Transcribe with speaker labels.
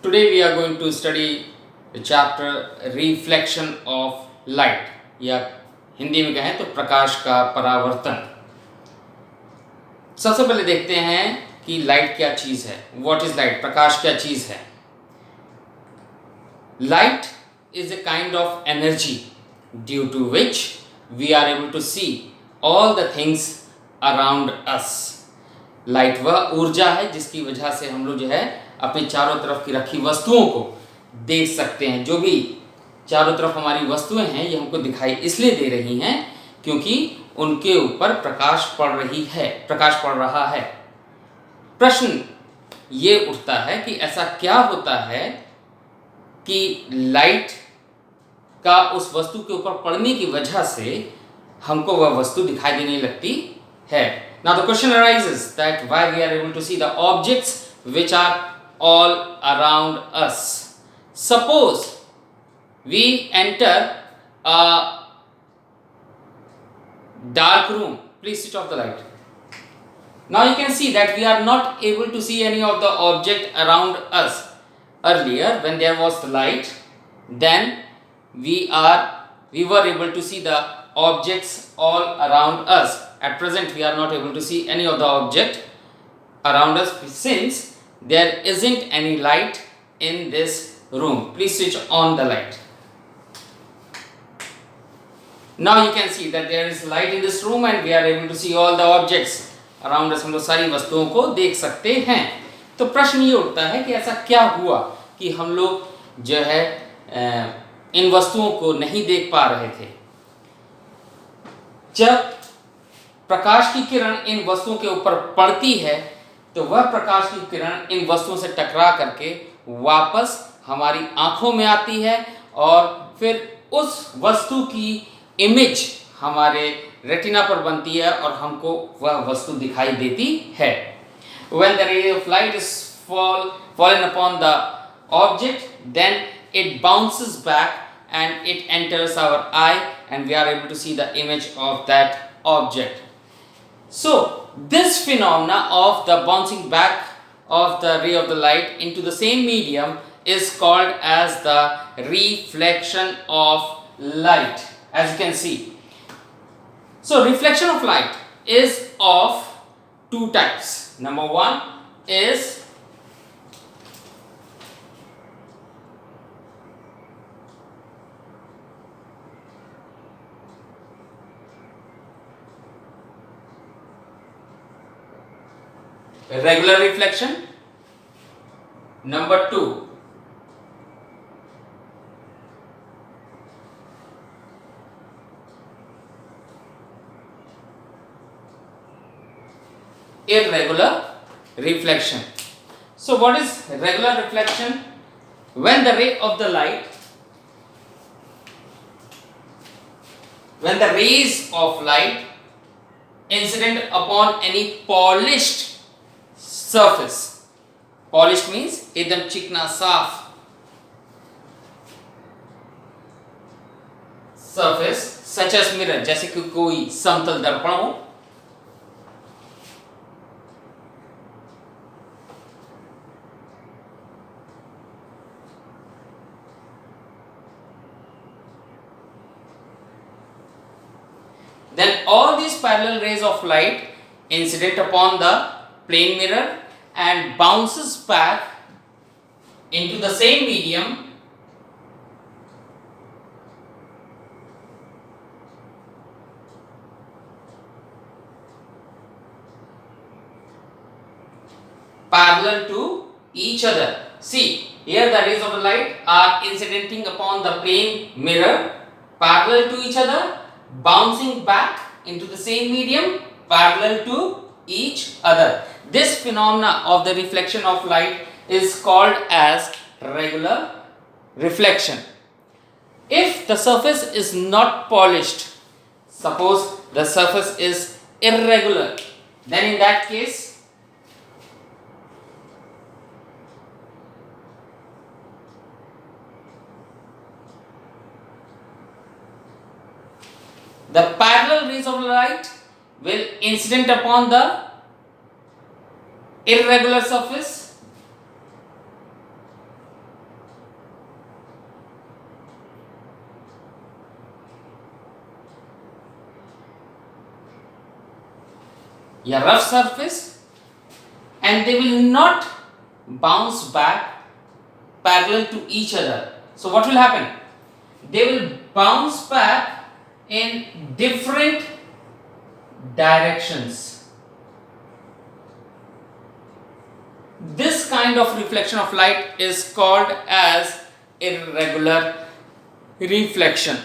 Speaker 1: Today we are going to study the chapter reflection of light या हिंदी में कहें तो प्रकाश का परावर्तन। सबसे पहले देखते हैं कि लाइट क्या चीज़ है। What is light? प्रकाश क्या चीज़ है? Light is a kind of energy due to which we are able to see all the things around us. Light वह ऊर्जा है जिसकी वजह से हम लोग जो है अपने चारों तरफ की रखी वस्तुओं को देख सकते हैं। जो भी चारों तरफ हमारी वस्तुएं हैं ये हमको दिखाई इसलिए दे रही हैं क्योंकि उनके ऊपर प्रकाश पड़ रहा है। प्रश्न ये उठता है कि ऐसा क्या होता है कि लाइट का उस वस्तु के ऊपर पड़ने की वजह से हमको वह वस्तु दिखाई देने लगती है। Now the question arises that why we are able to see the objects which are all around us. Suppose we enter a dark room. Please switch off the light. Now you can see that we are not able to see any of the object around us. Earlier when there was the light, then we were able to see the objects all around us. At present we are not able to see any of the object around us since there isn't any light in this room. Please switch on the light. Now you can see that there is light in this room and we are able to see all the objects around us. हम लोग सारी वस्तुओं को देख सकते हैं। तो प्रश्न ये उठता है कि ऐसा क्या हुआ कि हम लोग जो है इन वस्तुओं को नहीं देख पा रहे थे। जब प्रकाश की किरण इन वस्तुओं के ऊपर पड़ती है तो वह प्रकाश की किरण इन वस्तुओं से टकरा करके वापस हमारी आंखों में आती है और फिर उस वस्तु की इमेज हमारे रेटिना पर बनती है और हमको वह वस्तु दिखाई देती है। When the ray of light is fallen upon the object, then it bounces back and it enters our eye and we are able to see the image of that object. So this phenomena of the bouncing back of the ray of the light into the same medium is called as the reflection of light, as you can see. So reflection of light is of two types. Number one is regular reflection. Number two, irregular reflection. So what is regular reflection? When the ray of the light, when the rays of light incident upon any polished surface, polished means एकदम चिकना साफ surface such as mirror, जैसे कि कोई समतल दर्पण हो, then all these parallel rays of light incident upon the plane mirror and bounces back into the same medium parallel to each other. See, here the rays of the light are incidenting upon the plane mirror parallel to each other, bouncing back into the same medium parallel to each other. This phenomena of the reflection of light is called as regular reflection. If the surface is not polished, suppose the surface is irregular, then in that case the parallel rays of light will incident upon the irregular surface या rough surface, and they will not bounce back parallel to each other. So what will happen? They will bounce back in different directions. This kind of reflection of light is called as irregular reflection.